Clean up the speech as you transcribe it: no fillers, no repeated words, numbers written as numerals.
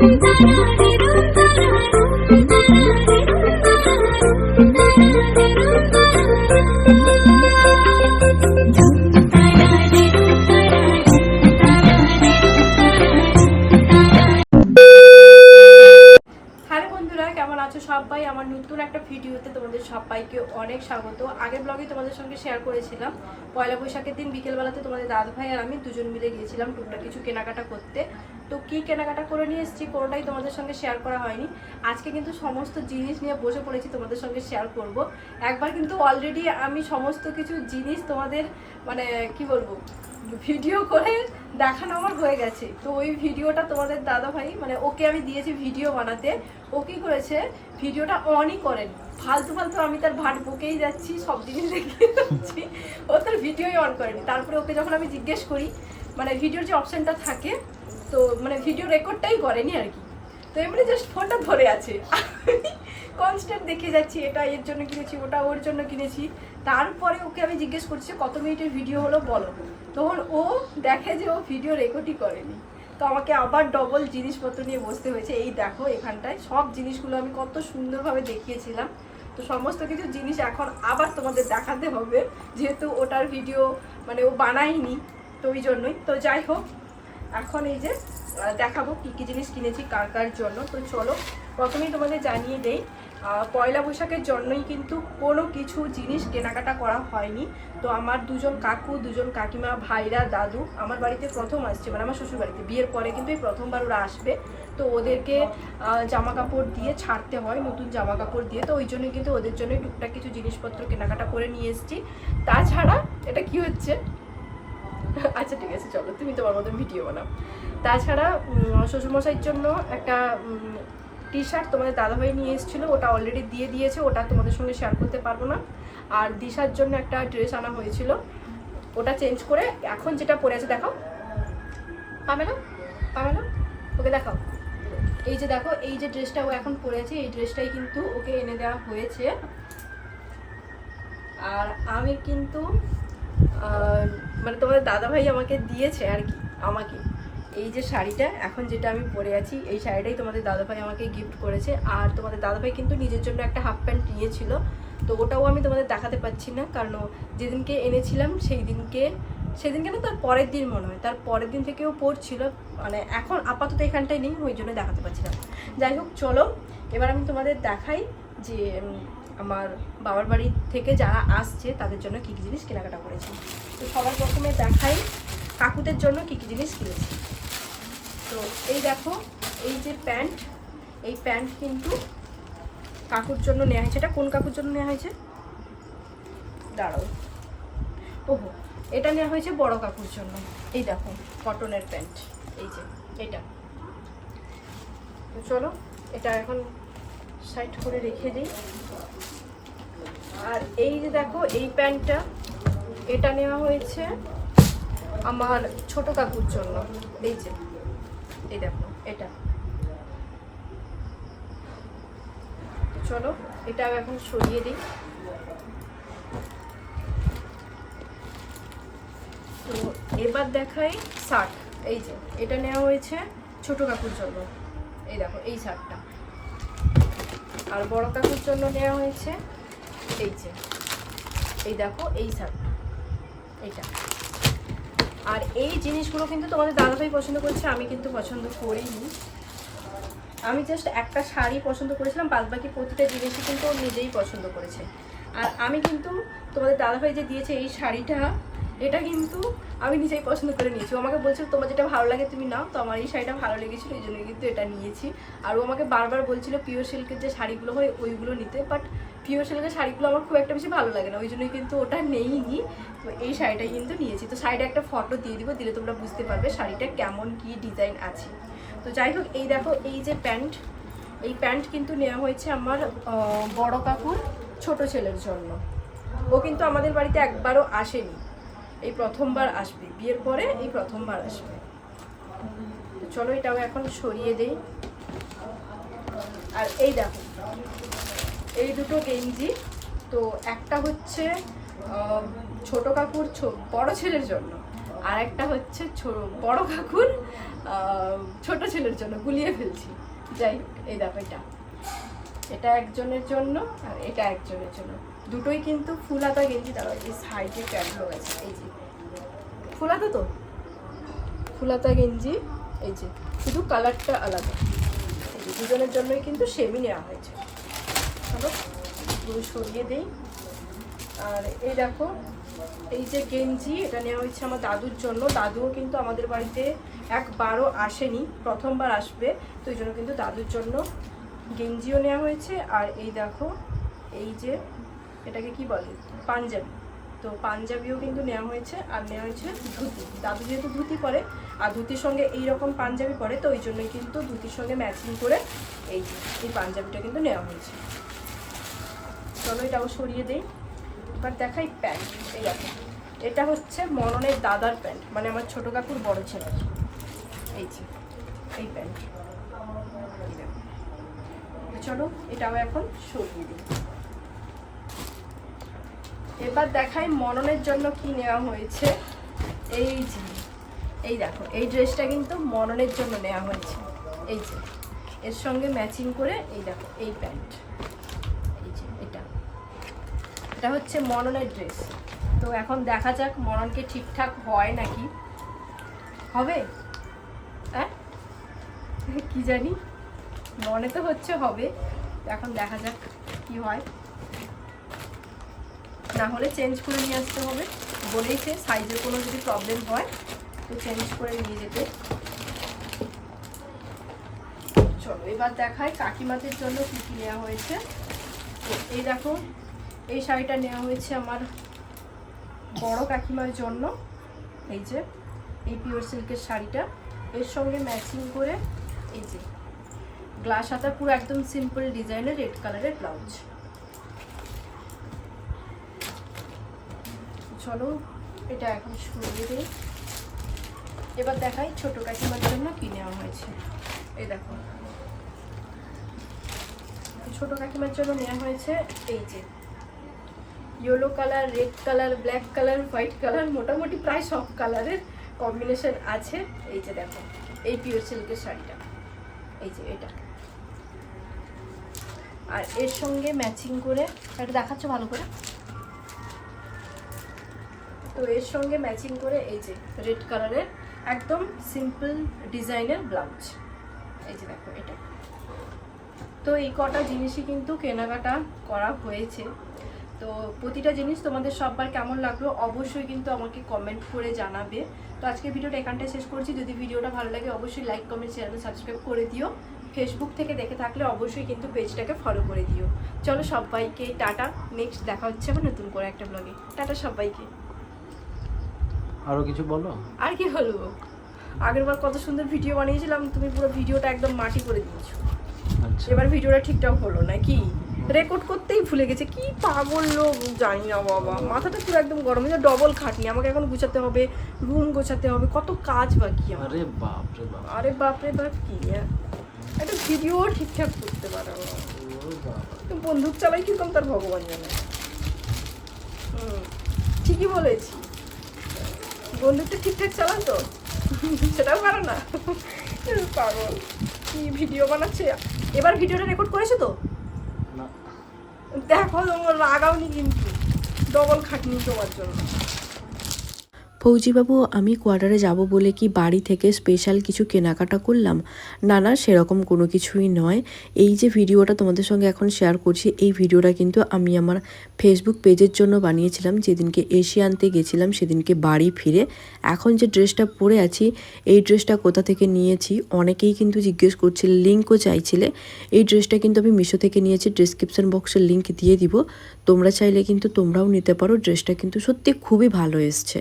সবাই আমার নতুন একটা ভিডিওতে তোমাদের সবাইকে অনেক স্বাগত। আগের ব্লগে তোমাদের সঙ্গে শেয়ার করেছিলাম পয়লা বৈশাখের দিন বিকেলবেলাতে তোমাদের দাদা ভাই আর আমি দুজন মিলে গিয়েছিলাম টুকটাক কিছু কেনাকাটা করতে। তো কি কেনাকাটা করে নিয়ে এসেছি কোনোটাই তোমাদের সঙ্গে শেয়ার করা হয়নি। আজকে কিন্তু সমস্ত জিনিস নিয়ে বসে পড়েছি, তোমাদের সঙ্গে শেয়ার করব। একবার কিন্তু অলরেডি আমি সমস্ত কিছু জিনিস তোমাদের মানে কি বলবো ভিডিও করে দেখানো আমার হয়ে গেছে। তো ওই ভিডিওটা তোমাদের দাদা ভাই মানে ওকে আমি দিয়েছি ভিডিও বানাতে, ও কি করেছে ভিডিওটা অনই করেনি, ফালতু ফালতু আমি তার ভাট বকেই যাচ্ছি, সব জিনিস দেখিয়ে যাচ্ছি, ও তার ভিডিওই অন করেনি। তারপরে ওকে যখন আমি জিজ্ঞেস করি মানে ভিডিওর যে অপশানটা থাকে, তো মানে ভিডিও রেকর্ডটাই করেনি আর কি, তো এমনি জাস্ট ফোনটা ধরে আছে। কনস্ট্যান্ট দেখে যাচ্ছি এটা এর জন্য কিনেছি, ওটা ওর জন্য কিনেছি। তারপরে ওকে আমি জিজ্ঞেস করছি কত মিনিটের ভিডিও হলো বলো, তখন ও দেখে যে ও ভিডিও রেকর্ডই করেনি। তো আমাকে আবার ডবল জিনিসপত্র নিয়ে বসতে হয়েছে। এই দেখো এখানটায় সব জিনিসগুলো আমি কত সুন্দরভাবে দেখিয়েছিলাম, তো সমস্ত কিছু জিনিস এখন আবার তোমাদের দেখাতে হবে, যেহেতু ওটার ভিডিও মানে ও বানায়নি, তো ওই জন্যই। তো যাই হোক এখন এই যে দেখাবো কী কী জিনিস কিনেছি কার কার জন্য। তো চলো প্রথমেই তোমাদের জানিয়ে দেই, পয়লা বৈশাখের জন্যই কিন্তু কোনো কিছু জিনিস কেনাকাটা করা হয়নি। তো আমার দুজন কাকু, দুজন কাকিমা, ভাইরা, দাদু আমার বাড়িতে প্রথম আসছে, মানে আমার শ্বশুর বাড়িতে বিয়ের পরে কিন্তু এই প্রথমবার ওরা আসবে। তো ওদেরকে জামা কাপড় দিয়ে ছাড়তে হয়, নতুন জামা কাপড় দিয়ে, তো ওই জন্যই কিন্তু ওদের জন্যই টুকটাক কিছু জিনিসপত্র কেনাকাটা করে নিয়ে এসেছি। তাছাড়া এটা কি হচ্ছে, আচ্ছা ঠিক আছে চলো তুমি তোমার মতন ভিডিও বানাও। তাছাড়া শ্বশুরমশাইয়ের জন্য একটা টি শার্ট তোমাদের দাদাভাই নিয়ে এসেছিলো, ওটা অলরেডি দিয়ে দিয়েছে, ওটা তোমাদের সঙ্গে শেয়ার করতে পারবো না। আর দিশার জন্য একটা ড্রেস আনা হয়েছিল, ওটা চেঞ্জ করে এখন যেটা পরে আছে দেখাও, পাবে না পাবে না, ওকে দেখাও। এই যে দেখো এই যে ড্রেসটা ও এখন পরে আছে, এই ড্রেসটাই কিন্তু ওকে এনে দেওয়া হয়েছে। আর আমি কিন্তু মানে তোমাদের দাদাভাই আমাকে দিয়েছে আর কি, আমাকে এই যে শাড়িটা এখন যেটা আমি পরে আছি, এই শাড়িটাই তোমাদের দাদাভাই আমাকে গিফট করেছে। আর তোমাদের দাদাভাই কিন্তু নিজের জন্য একটা হাফ প্যান্ট নিয়েছিল, তো ওটাও আমি তোমাদের দেখাতে পাচ্ছি না, কারণ যেদিনকে এনেছিলাম সেদিনকে না তার পরের দিন মনে হয়, তার পরের দিন থেকেও পরছিল, মানে এখন আপাতত এখানটায় নেই, ওই জন্য দেখাতে পাচ্ছি না। যাই হোক চলো এবার আমি তোমাদের দেখাই যে আমার বাবার বাড়ি থেকে যারা আসছে তাদের জন্য কী কী জিনিস কেনাকাটা করেছি। তো সবার প্রথমে দেখাই কাকুদের জন্য কী কী জিনিস কিনেছি। তো এই দেখো এই যে প্যান্ট, এই প্যান্ট কিন্তু কাকুর জন্য নেওয়া হয়েছে। এটা কোন কাকুর জন্য নেওয়া হয়েছে দাঁড়াও, ওহো এটা নেওয়া হয়েছে বড় কাকুর জন্য। এই দেখো কটনের প্যান্ট, এই যে এটা। তো চলো এটা এখন সাইড করে রেখে দিই। আর এই যে দেখো এই প্যান্টটা, এটা নেওয়া হয়েছে আমার ছোট কাকুর জন্য। এই যে এই দেখো এটা। চলো এটা এখন সরিয়ে দিই। তো এবার দেখাই শার্ট, এই যে এটা নেওয়া হয়েছে ছোট কাকুর জন্য, এই দেখো এই শার্টটা। আর বড় কাকুর জন্য নেওয়া হয়েছে এই যে এই দেখো এই শার্টটা, এইটা। আর এই জিনিসগুলো কিন্তু তোমাদের দাদাভাই পছন্দ করেছে, আমি কিন্তু পছন্দ করিনি। আমি জাস্ট একটা শাড়ি পছন্দ করেছিলাম, বাদ বাকি প্রতিটা জিনিসই কিন্তু ও নিজেই পছন্দ করেছে। আর আমি কিন্তু তোমাদের দাদাভাই যে দিয়েছে এই শাড়িটা, এটা কিন্তু আমি নিজেই পছন্দ করে নিয়েছি। ও আমাকে বলছিল তোমার যেটা ভালো লাগে তুমি নাও, তো আমার এই শাড়িটা ভালো লেগেছিলো, এই জন্য কিন্তু এটা নিয়েছি। আর ও আমাকে বারবার বলছিল পিওর সিল্কের যে শাড়িগুলো হয় ওইগুলো নিতে, বাট পিওর সিল্কের শাড়িগুলো আমার খুব একটা বেশি ভালো লাগে না, ওই জন্যই কিন্তু ওটা নেইনি। তো এই শাড়িটাই কিন্তু নিয়েছি। তো শাড়িটা একটা ফটো দিয়ে দিব, দিলে তোমরা বুঝতে পারবে শাড়িটা কেমন কি ডিজাইন আছে। তো যাই হোক এই দেখো এই যে প্যান্ট, এই প্যান্ট কিন্তু নেওয়া হয়েছে আমার বড় কাকুর ছোট ছেলের জন্য। ও কিন্তু আমাদের বাড়িতে একবারও আসেনি, এই প্রথমবার আসবে, বিয়ের পরে এই প্রথমবার আসবে। তো চলো এটাও এখন সরিয়ে দেই। আর এই দেখো এই দুটো গেঞ্জি, তো একটা হচ্ছে ছোট কাকুর বড় ছেলের জন্য, আর একটা হচ্ছে বড় কাকুর ছোট ছেলের জন্য গুলিয়ে ফেলছি। যাই হোক, এই দেখো এটা একজনের জন্য আর এটা একজনের জন্য। দুটোই কিন্তু ফুল হাতা গেঞ্জি। দাঁড়াও, এই সাইডে ক্যাটলগ আছে, এই যে ফুল হাতা, তো ফুল হাতা গেঞ্জি, এই যে শুধু কালারটা আলাদা। এই যে দুজনের জন্যই কিন্তু সেমই নেওয়া হয়েছে। চলো সরিয়ে দিই। আর এই দেখো, এই যে গেঞ্জি, এটা নেওয়া হয়েছে আমার দাদুর জন্য। দাদুও কিন্তু আমাদের বাড়িতে একবারও আসেনি, প্রথমবার আসবে, তো এই জন্য কিন্তু দাদুর জন্য গেঞ্জিও নেওয়া হয়েছে। আর এই দেখো, এই যে এটাকে কি বলে, পাঞ্জাবি, তো পাঞ্জাবিও কিন্তু নেওয়া হয়েছে। আর নেওয়া হয়েছে ধুতি। দাদু যেহেতু ধুতি পরে আর ধুতির সঙ্গে এইরকম পাঞ্জাবি পরে, তো ওই জন্যই কিন্তু ধুতির সঙ্গে ম্যাচিং করে এই পাঞ্জাবিটা কিন্তু নেওয়া হয়েছে। চলো এটাও সরিয়ে দেই। এবার দেখাই প্যান্ট। এই দেখো, এটা হচ্ছে মননের দাদার প্যান্ট, মানে আমার ছোট কাকুর বড় ছেলে। এই যে এই প্যান্ট, চলো এটাও এখন সরিয়ে দিই। এবার দেখাই মননের জন্য কি নেওয়া হয়েছে। এই যে এই দেখো, এই ড্রেসটা কিন্তু মননের জন্য নেওয়া হয়েছে। এই যে এর সঙ্গে ম্যাচিং করে এই দেখো এই প্যান্ট, এই যে এটা হচ্ছে মননের ড্রেস। তো এখন দেখা যাক মননকে ঠিকঠাক হয় নাকি, হবে হ্যাঁ কি জানি, মনে তো হচ্ছে হবে। এখন দেখা যাক কি হয়, না হলে চেঞ্জ করে নিয়ে আসতে হবে। বলেইছে সাইজের কোনো যদি প্রবলেম হয় তো চেঞ্জ করে নিয়ে যেতে। চলো এবার দেখাই কাকিমাদের জন্য কী কী নেওয়া হয়েছে। এই দেখো, এই শাড়িটা নেওয়া হয়েছে আমার বড় কাকিমার জন্য। এই যে এই পিওর সিল্কের শাড়িটা, এর সঙ্গে ম্যাচিং করে এই যে গ্লাস হাতা, পুরো একদম সিম্পল ডিজাইনের রেড কালারের ব্লাউজ। চলো এটা এখন সরিয়ে দিই। এবার দেখাই ছোট কাকিমার জন্য কি নেওয়া হয়েছে। এই দেখো, ছোট কাকিমার জন্য নেওয়া হয়েছে এই যে yellow colour, red colour, black colour, white colour, মোটামুটি প্রায় সব কালারের কম্বিনেশন আছে। এই যে দেখো এই পিওর সিল্কের শাড়িটা, এই যে এটা, আর এর সঙ্গে ম্যাচিং করে এটা দেখাচ্ছ ভালো করে। তো এর সঙ্গে ম্যাচিং করে এই যে রেড কালারের একদম সিম্পল ডিজাইনের ব্লাউজ। এই যে দেখো এটা। তো এই কটা জিনিসই কিন্তু কেনাকাটা করা হয়েছে। তো প্রতিটা জিনিস তোমাদের সববার কেমন লাগলো অবশ্যই কিন্তু আমাকে কমেন্ট করে জানাবে। তো আজকে ভিডিওটা এখানটায় শেষ করছি। যদি ভিডিওটা ভালো লাগে অবশ্যই লাইক, কমেন্ট, চ্যানেল সাবস্ক্রাইব করে দিও। ফেসবুক থেকে দেখে থাকলে অবশ্যই কিন্তু পেজটাকে ফলো করে দিও। চলো সবাইকে টাটা, নেক্সট দেখা হচ্ছে আবার নতুন করে একটা ব্লগে। টাটা সবাইকে। আরো কিছু বলো। আর কি বলবো, আগেরবার কত সুন্দর ভিডিও বানিয়েছিলাম, তুমি পুরো ভিডিওটা একদম মাটি করে দিয়েছো। আচ্ছা, এবার ভিডিওটা ঠিকঠাক হলো না, কি রেকর্ড করতেই ভুলে গেছে, কি পাগল লোক জানি না বাবা, মাথাটা পুরো একদম গরম হয়ে ডবল খাটনি। আমাকে এখন গুছাতে হবে, রুম গোছাতে হবে, কত কাজ বাকি আমার। আরে বাপ রে বাপ, আরে বাপরে বাপ, কি একটা ভিডিও ঠিকঠাক করতে পারো। তো বন্দুক চালাই কিরকম তার ভগবান জানে। ঠিকই বলেছি, বন্দুকটা ঠিকঠাক চালান তো, সেটাও পারো না। পাগল, কি ভিডিও বানাচ্ছে। এবার ভিডিওটা রেকর্ড করেছো তো? না দেখো তোমার রাগাওনি কিন্তু, ডবল খাটনি তোমার জন্য। ফৌজিবাবু, আমি কোয়ার্টারে যাব বলে কি বাড়ি থেকে স্পেশাল কিছু কেনাকাটা করলাম? না না, সেরকম কোনো কিছুই নয়। এই যে ভিডিওটা তোমাদের সঙ্গে এখন শেয়ার করছি, এই ভিডিওটা কিন্তু আমি আমার ফেসবুক পেজের জন্য বানিয়েছিলাম। যেদিনকে এশিয়া আনতে গেছিলাম সেদিনকে বাড়ি ফিরে এখন যে ড্রেসটা পরে আছি, এই ড্রেসটা কোথা থেকে নিয়েছি অনেকেই কিন্তু জিজ্ঞেস করছিলে, লিঙ্কও চাইছিলে। এই ড্রেসটা কিন্তু আমি মিশো থেকে নিয়েছি, ডেসক্রিপশন বক্সের লিঙ্ক দিয়ে দিব, তোমরা চাইলে কিন্তু তোমরাও নিতে পারো। ড্রেসটা কিন্তু সত্যি খুবই ভালো এসছে।